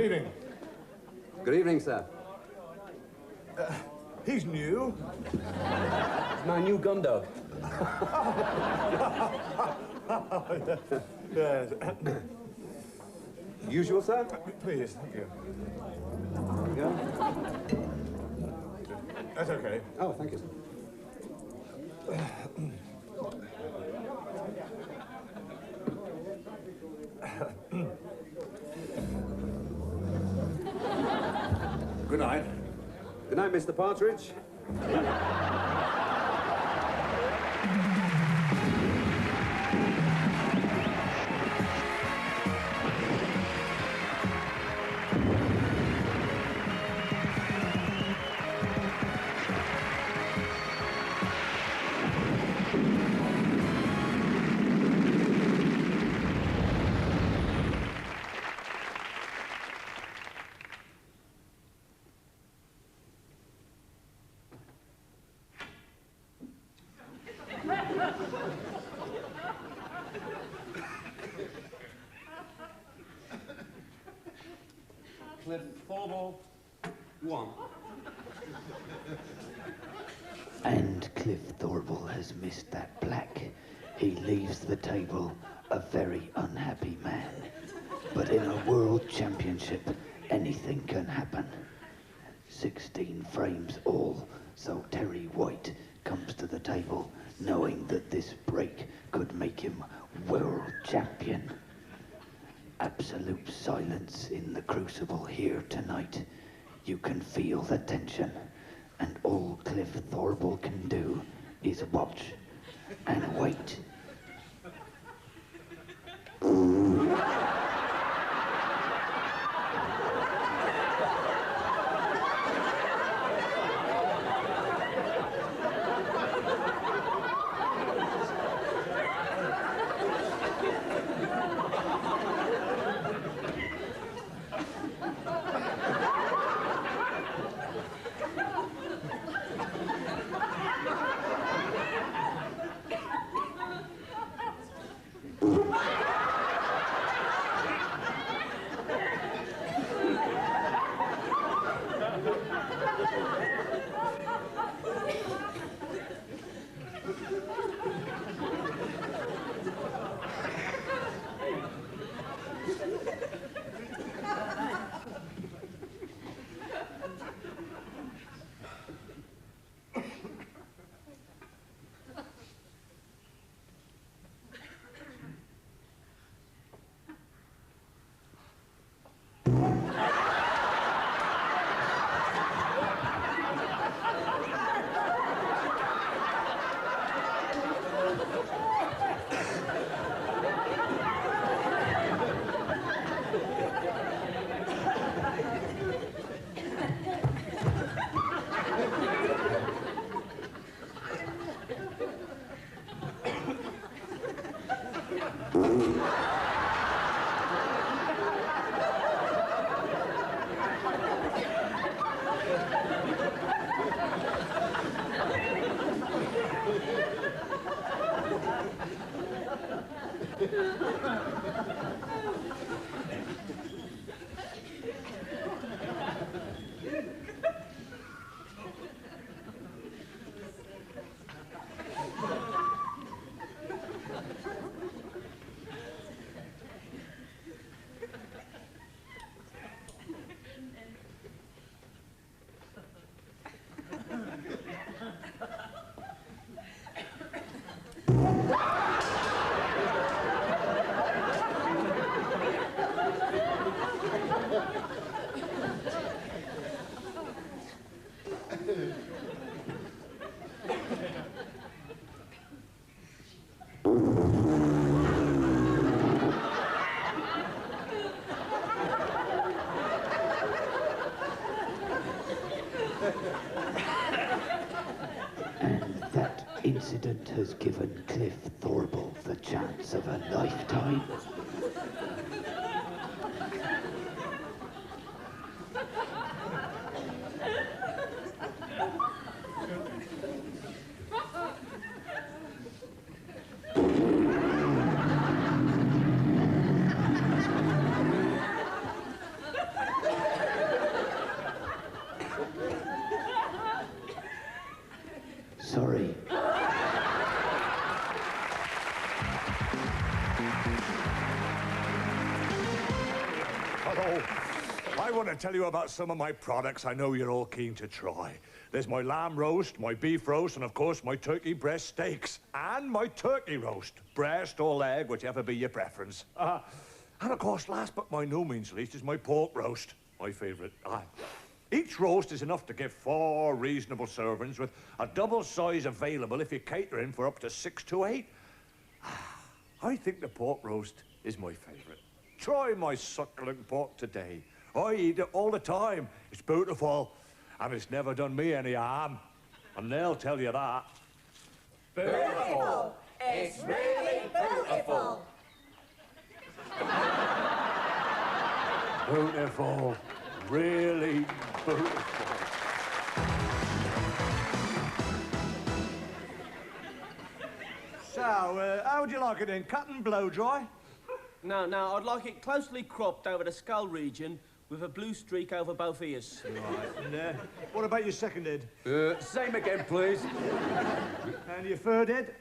evening. Good evening, sir. He's new. It's my new gun dog. Yes. Usual, sir? Please, thank you. There we go. That's okay. Oh, thank you, sir. Good night. Good night, Mr. Partridge. Cliff Thorble, 1. And Cliff Thorble has missed that black. He leaves the table a very unhappy man. But in a world championship, anything can happen. 16 frames all, so Terry White comes to the table knowing that this break could make him world champion. Absolute silence in the crucible here tonight. You can feel the tension, and all Cliff Thorble can do is watch and wait. And that incident has given Cliff Thorble the chance of a lifetime. sorry. Hello. I want to tell you about some of my products I know you're all keen to try. There's my lamb roast, my beef roast, and of course my turkey breast steaks. And my turkey roast, breast or leg, whichever be your preference. And of course, last but by no means least, is my pork roast, my favourite. Each roast is enough to give 4 reasonable servings with a double size available if you're catering for up to 6 to 8. I think the pork roast is my favourite. Try my succulent pork today. I eat it all the time. It's beautiful. And it's never done me any harm. And they'll tell you that. Beautiful. It's really beautiful. Beautiful. Really beautiful. So, how would you like it then? Cut and blow dry? No, I'd like it closely cropped over the skull region with a blue streak over both ears. Right. And what about your second head? Same again, please. And your third head?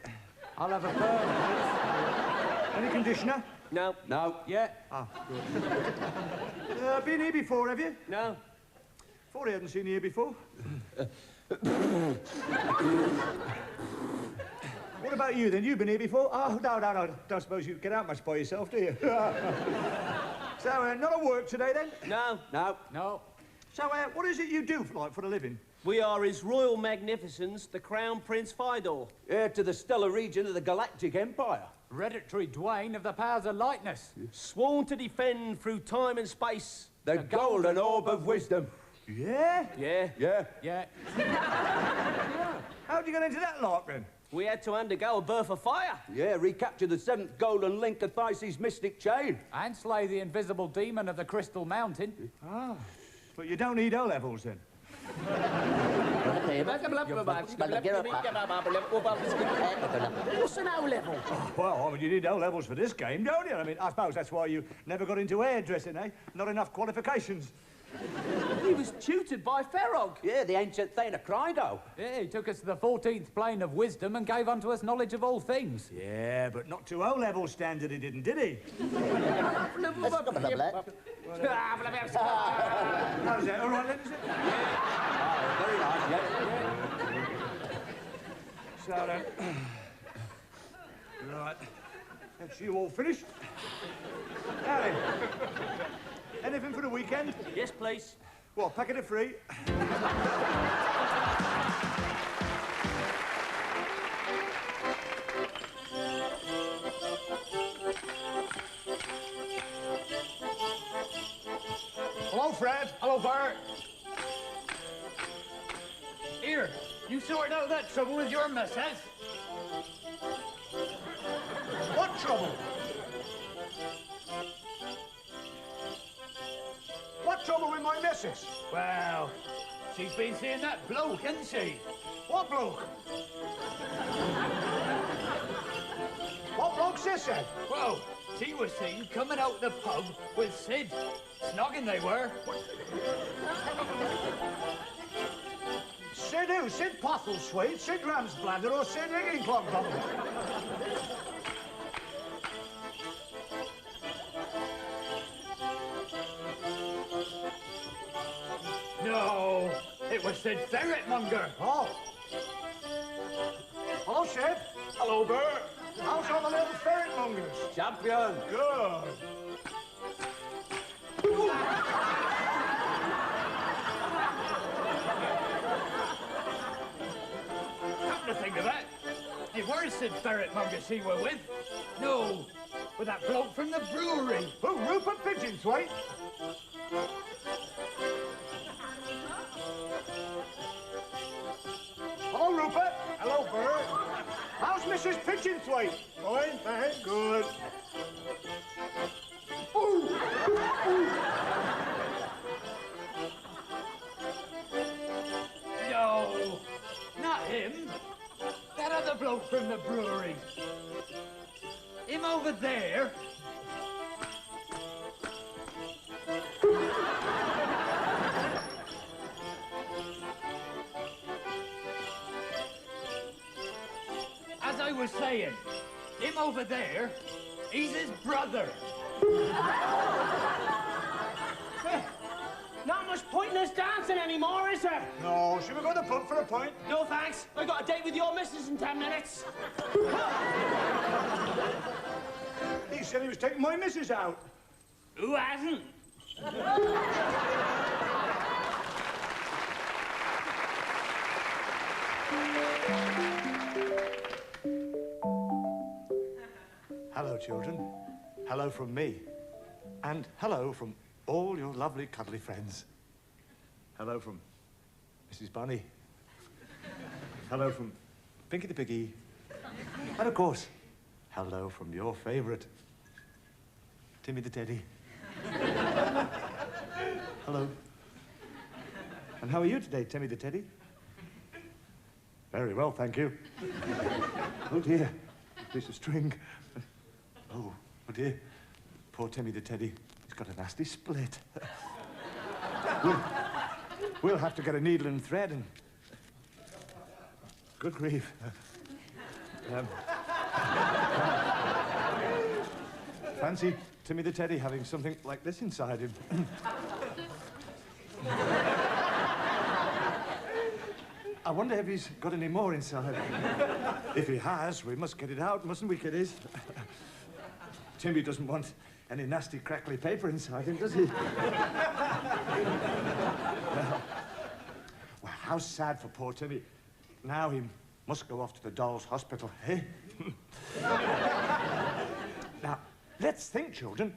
I'll have a third. Any conditioner? No. No. Yeah. Ah, good. Been here before, have you? No. Thought I hadn't seen you here before. What about you, then? You've been here before? Oh, no. Don't suppose you get out much by yourself, do you? So, not at work today, then? No. No. So, what is it you do for a living? We are His Royal Magnificence, the Crown Prince Fidor. Heir to the stellar region of the Galactic Empire. Hereditary Dwayne of the powers of lightness. Sworn to defend through time and space. The golden orb of wisdom. Yeah? Yeah. Yeah. Yeah. How'd you get into that lark, then? We had to undergo a birth of fire. Yeah, recapture the 7th golden link of Thyses' mystic chain. And slay the invisible demon of the Crystal Mountain. Ah. But you don't need O-levels, then? What's an O-level? Well, I mean, you need O-levels for this game, don't you? I mean, I suppose that's why you never got into hairdressing, eh? Not enough qualifications. He was tutored by Ferrog. Yeah, the ancient Thane of Crido. Yeah, he took us to the 14th plane of wisdom and gave unto us knowledge of all things. Yeah, but not to O-level standard he didn't, did he? How's that? All right, then, is it? Very nice, yeah. So, then... right. That's you all finished. Now then, anything for the weekend? Yes, please. What, packet of free? Hello, Fred. Hello, Bart. Here, you sorted out that trouble with your missus? What trouble? What trouble with my missus? Well, she's been seeing that bloke, hasn't she? What bloke? What bloke's this, then? Well, she was seen coming out the pub with Sid. Snogging they were. Sid who? Sid Postlethwaite, Sid Ramsbladder, or Sid Higginclog? No, it was Sid Ferretmonger. Oh. Hello, Sid. Hello, Bert. How's all the little ferretmongers? Champion. Good. Come to think of it, it were Sid Ferretmonger she were with. No, with that bloke from the brewery. Who, Rupert Pigeonthwaite? Hello, Rupert. Hello, Bert. How's Mrs. Pigeonthwaite? Fine, thanks. Good. Ooh. No, not him. That other bloke from the brewery. Him over there. I was saying, him over there, he's his brother. Not much point in us dancing anymore, is there? No, should we go to the pub for a pint? No thanks. I got a date with your missus in 10 minutes. He said he was taking my missus out. Who hasn't? Hello, children. Hello from me. And hello from all your lovely, cuddly friends. Hello from Mrs. Bunny. Hello from Pinky the Piggy. And of course, hello from your favourite, Timmy the Teddy. Hello. And how are you today, Timmy the Teddy? Very well, thank you. Oh dear, piece of string. Oh dear, poor Timmy the Teddy. He's got a nasty split. We'll have to get a needle and thread and... Good grief. Fancy Timmy the Teddy having something like this inside him. I wonder if he's got any more inside. If he has, we must get it out, mustn't we, kiddies? Timmy doesn't want any nasty, crackly paper inside him, does he? Well, how sad for poor Timmy. Now he must go off to the doll's hospital, eh? Now, let's think, children.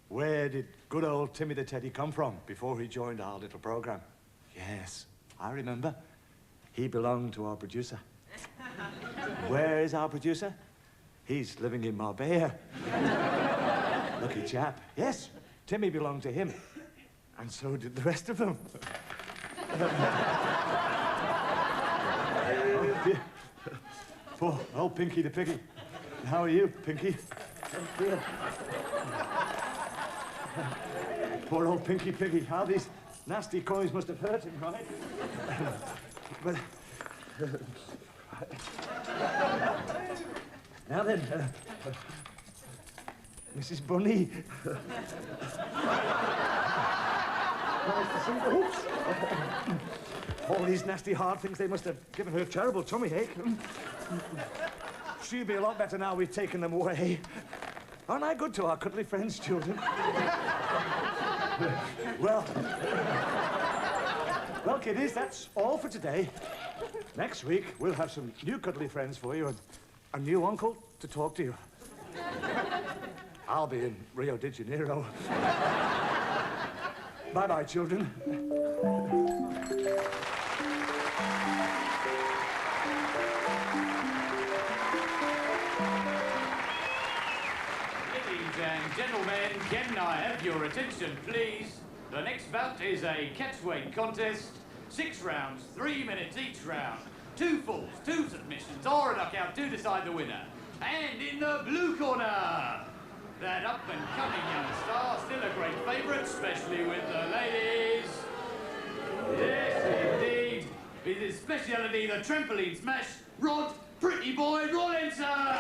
Where did good old Timmy the Teddy come from before he joined our little program? Yes, I remember. He belonged to our producer. Where is our producer? He's living in Marbella. Lucky chap. Yes, Timmy belonged to him. And so did the rest of them. Oh, dear. Poor old Pinky the Piggy. How are you, Pinky? Poor old Pinky Piggy. How these nasty coins must have hurt him, right? But... now then, Mrs. Bunny. Oops. All these nasty hard things, they must have given her a terrible tummy ache. She'll be a lot better now we've taken them away. Aren't I good to our cuddly friends, children? Well, kiddies, that's all for today. Next week, we'll have some new cuddly friends for you and a new uncle to talk to you. I'll be in Rio de Janeiro. Bye-bye, children. Ladies and gentlemen, can I have your attention, please? The next bout is a catchweight contest. 6 rounds, 3 minutes each round. 2 falls, 2 submissions, or a knockout to decide the winner. And in the blue corner, that up-and-coming young star, still a great favourite, especially with the ladies. Yes, indeed. With his speciality, the trampoline smash, Rod, Pretty Boy Rawlinson.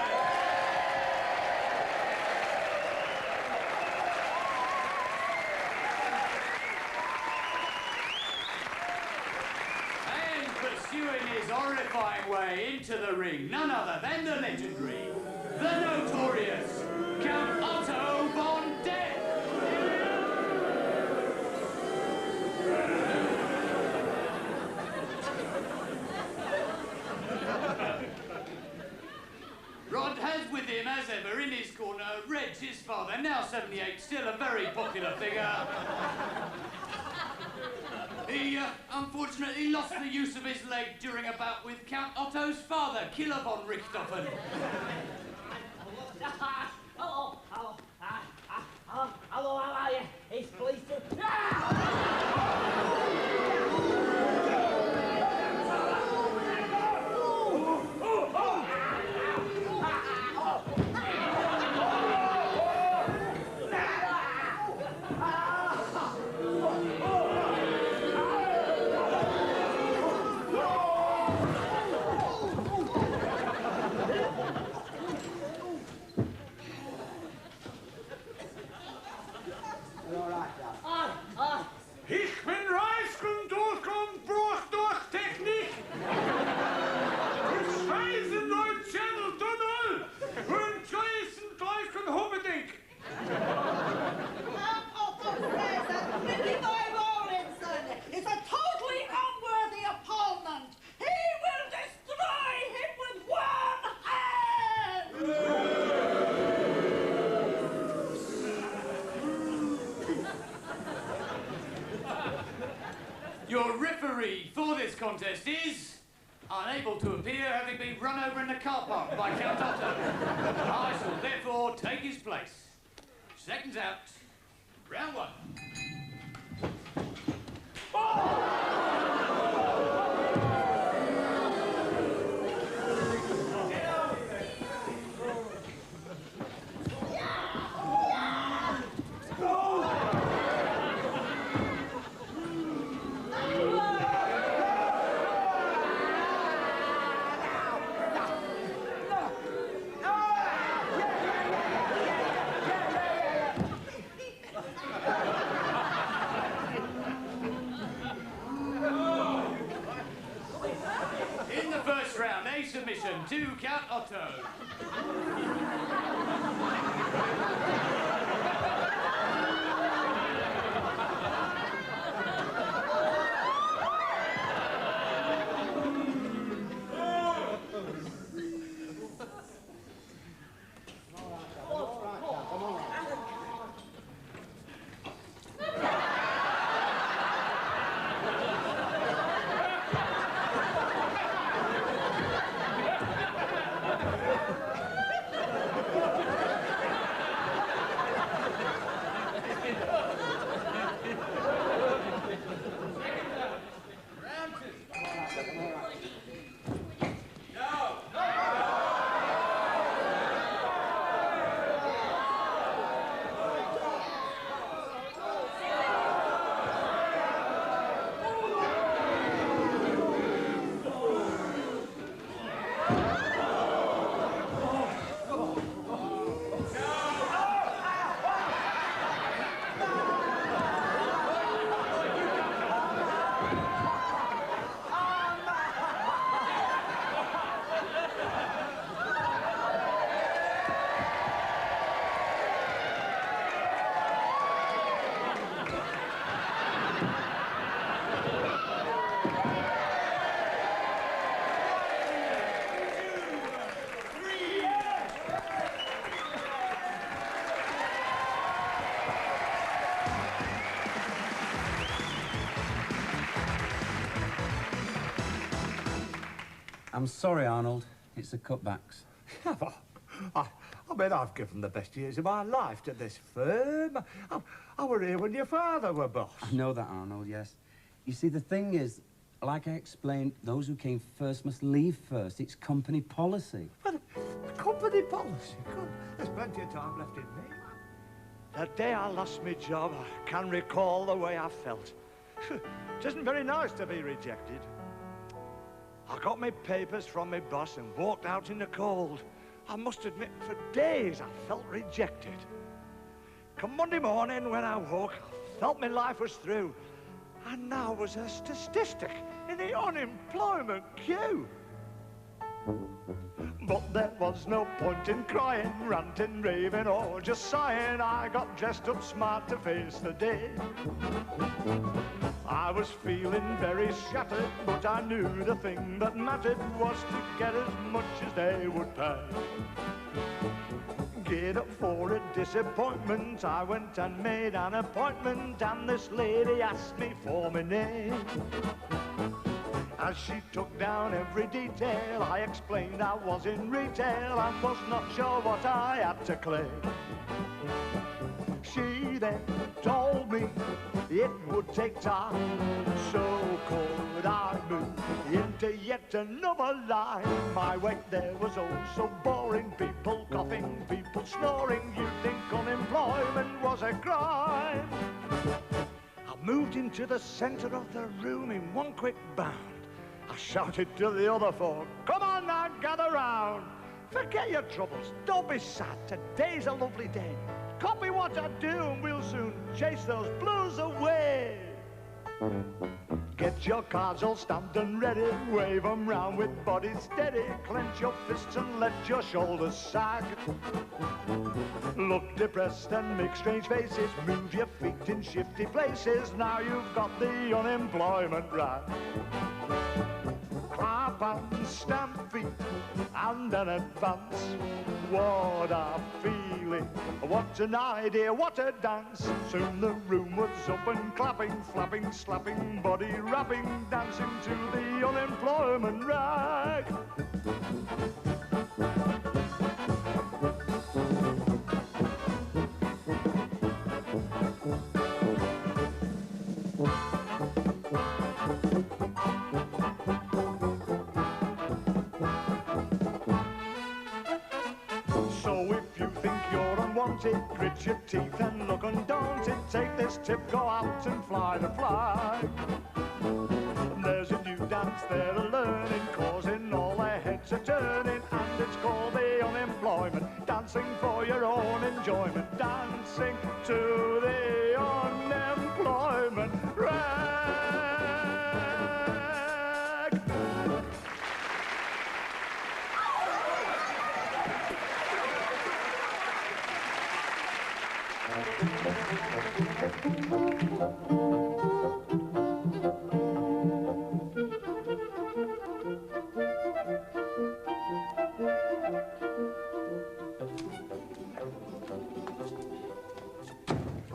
Pursuing his horrifying way into the ring, none other than the legendary, the notorious Count Otto von Death. Rod has with him, as ever, in his corner, Reg, his father, now 78, still a very popular figure. He, unfortunately lost the use of his leg during a bout with Count Otto's father, Killer von Richthofen. Hello, how are you? It's pleased to... contest is unable to appear, having been run over in the car park by Count Otto. I shall therefore take his place. Seconds out. Round one. In the first round, a submission to Count Otto. I'm sorry, Arnold. It's the cutbacks. I mean, I've given the best years of my life to this firm. I were here when your father were boss. I know that, Arnold, yes. You see, the thing is, like I explained, those who came first must leave first. It's company policy. But company policy? God, there's plenty of time left in me. The day I lost my job, I can recall the way I felt. It isn't very nice to be rejected. I got my papers from my boss and walked out in the cold. I must admit, for days I felt rejected. Come Monday morning when I woke, I felt my life was through. And now was a statistic in the unemployment queue. But there was no point in crying, ranting, raving, or just sighing. I got dressed up smart to face the day. I was feeling very shattered, but I knew the thing that mattered was to get as much as they would pay. Geared up for a disappointment, I went and made an appointment, and this lady asked me for my name. As she took down every detail, I explained I was in retail and was not sure what I had to claim. She then told me it would take time, so could I move into yet another line. My wait there was oh so boring, people coughing, people snoring. You'd think unemployment was a crime. I moved into the center of the room in one quick bound. I shouted to the other four, come on now, gather round. Forget your troubles, don't be sad, today's a lovely day. Copy what I do and we'll soon chase those blues away. Get your cards all stamped and ready, wave them round with body steady. Clench your fists and let your shoulders sag. Look depressed and make strange faces, move your feet in shifty places. Now you've got the unemployment rag. hop and stamp feet and then advance. What a feeling, what an idea, what a dance. Soon the room was up and clapping, flapping, slapping, body rapping, dancing to the unemployment rag. Grit your teeth and look undaunted. Take this tip, go out and fly the flag. There's a new dance they're learning, causing all their heads a turning, and it's called the unemployment. Dancing for your own enjoyment, dancing to the unemployment rag.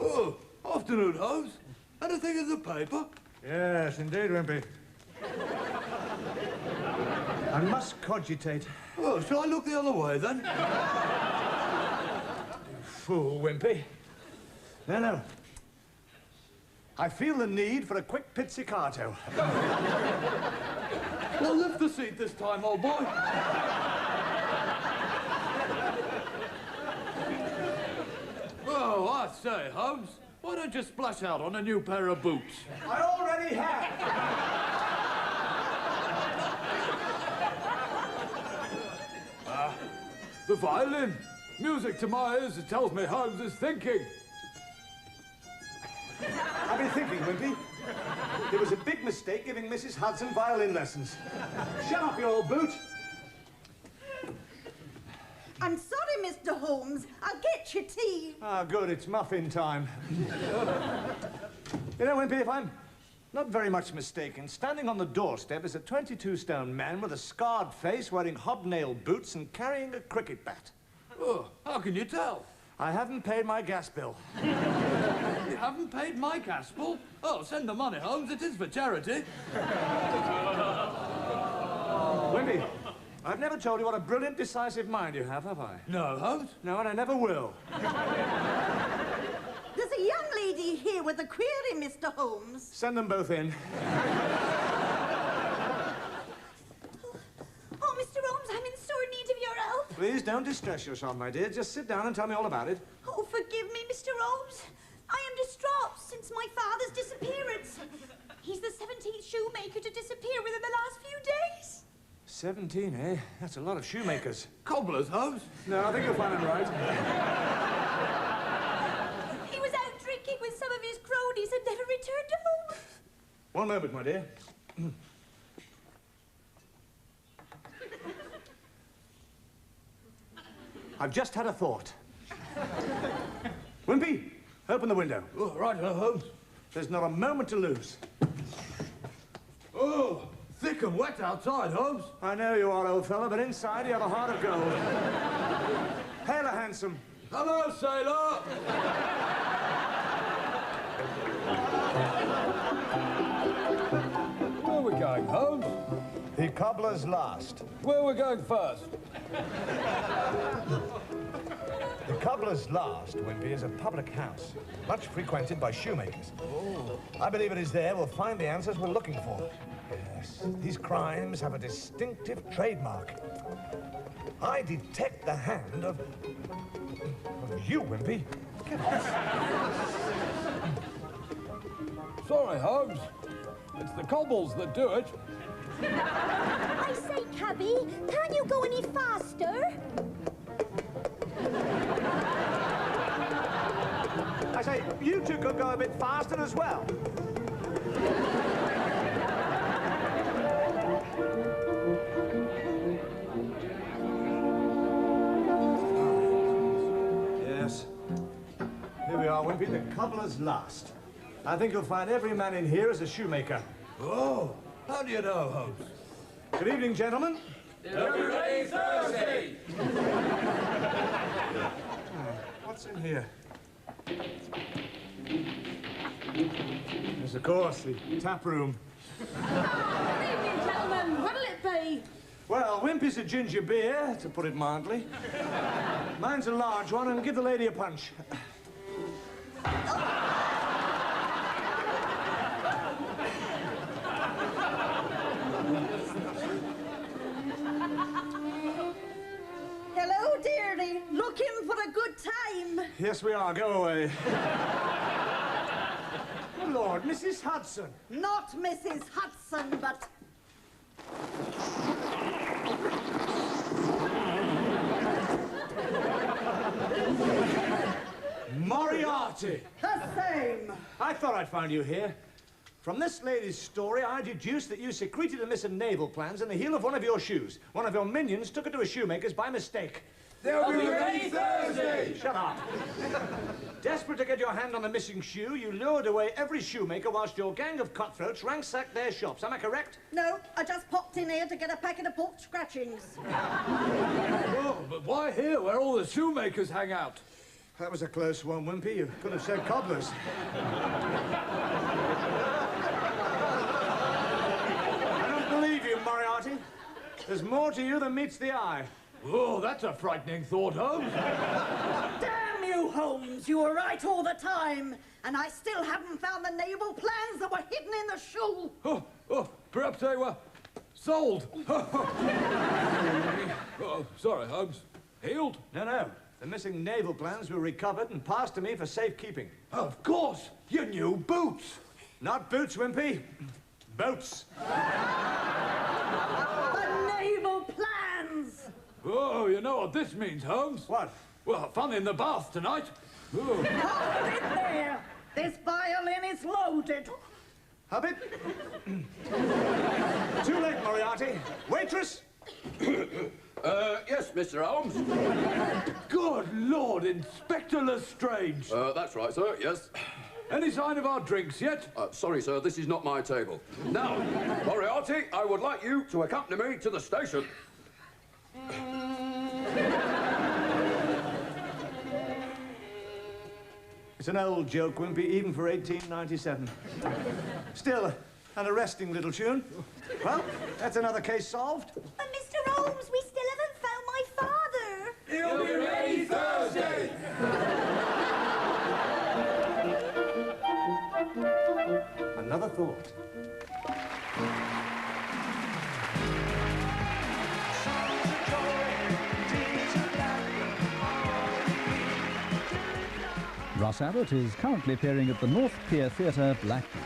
Oh, afternoon, Holmes. Anything in the paper? Yes, indeed, Wimpy. I must cogitate. Oh, shall I look the other way, then? Fool, Wimpy. No. I feel the need for a quick pizzicato. Well, lift the seat this time, old boy. Oh, I say, Holmes, why don't you splash out on a new pair of boots? I already have. The violin. Music to my ears, it tells me Holmes is thinking. I've been thinking, Wimpy. There was a big mistake giving Mrs. Hudson violin lessons. Shut up, you old boot. I'm sorry, Mr. Holmes. I'll get your tea. Ah, good. It's muffin time. You know, Wimpy, if I'm not very much mistaken, standing on the doorstep is a 22-stone man with a scarred face, wearing hobnail boots and carrying a cricket bat. Oh, how can you tell? I haven't paid my gas bill. You haven't paid my gas bill? Oh, send the money, Holmes. It is for charity. Wimpy, I've never told you what a brilliant, decisive mind you have I? No, Holmes? No, and I never will. There's a young lady here with a query, Mr. Holmes. Send them both in. Oh, Mr. Holmes, I'm in sore need of your help. Please don't distress yourself, my dear. Just sit down and tell me all about it. Oh, forgive me, Mr. Holmes. I am distraught since my father's disappearance. He's the 17th shoemaker to disappear within the last few days. 17, eh? That's a lot of shoemakers. Cobblers, Holmes? No, I think you'll find him right. He was out drinking with some of his cronies and never returned home. One moment, my dear. I've just had a thought. Wimpy, open the window. Oh, right, Holmes. There's not a moment to lose. Oh, thick and wet outside, Holmes. I know you are, old fella, but inside you have a heart of gold. Hail a hansom. Hello, sailor. Where are we going, Holmes? The cobbler's last. Where are we going first? The Cobbler's Last, Wimpy, is a public house, much frequented by shoemakers. Oh. I believe it is there we'll find the answers we're looking for. Yes, these crimes have a distinctive trademark. I detect the hand of you, Wimpy. Get off. Sorry, Holmes. It's the cobbles that do it. I say, cabby, can't you go any faster? I say, you two could go a bit faster as well. Yes. Here we are, Wimpy, the Cobbler's Last. I think you'll find every man in here is a shoemaker. Oh, how do you know, Holmes? Good evening, gentlemen. They'll be ready Thursday. What's in here? Yes, of course, the tap room. Good evening, gentlemen. What'll it be? Well, Wimpy's a ginger beer, to put it mildly. Mine's a large one, and give the lady a punch. Hello, dearie. Looking for a good time? Yes, we are. Go away. Good Lord, Mrs. Hudson. Not Mrs. Hudson, but... Moriarty. The same. I thought I'd find you here. From this lady's story, I deduced that you secreted the missing naval plans in the heel of one of your shoes. One of your minions took it to a shoemaker's by mistake. They'll be ready Thursday. Shut up. Desperate to get your hand on the missing shoe, you lured away every shoemaker whilst your gang of cutthroats ransacked their shops. Am I correct? No, I just popped in here to get a packet of pork scratchings. Oh, but why here, where all the shoemakers hang out? That was a close one, Wimpy. You could have said cobblers. I don't believe you, Moriarty. There's more to you than meets the eye. Oh, that's a frightening thought, Holmes. Damn you, Holmes. You were right all the time. And I still haven't found the naval plans that were hidden in the shoe. Oh, perhaps they were sold. Oh, sorry, Holmes. Healed? No. The missing naval plans were recovered and passed to me for safekeeping. Of course. Your new boots. Not boots, Wimpy. Boats. The naval plans. Oh, you know what this means, Holmes? What? Well, fun in the bath tonight. Oh. Hold it there. This violin is loaded. Abbot? Too late, Moriarty. Waitress? Yes, Mr. Holmes. Good Lord, Inspector Lestrange. That's right, sir, yes. Any sign of our drinks yet? Sorry, sir, this is not my table. Now, Moriarty, I would like you to accompany me to the station. It's an old joke, Wimpy, even for 1897. Still, an arresting little tune. Well, that's another case solved. Mr. Holmes, we still haven't found my father. He'll be ready Thursday. Another thought. Russ Abbot is currently appearing at the North Pier Theatre, Blackpool.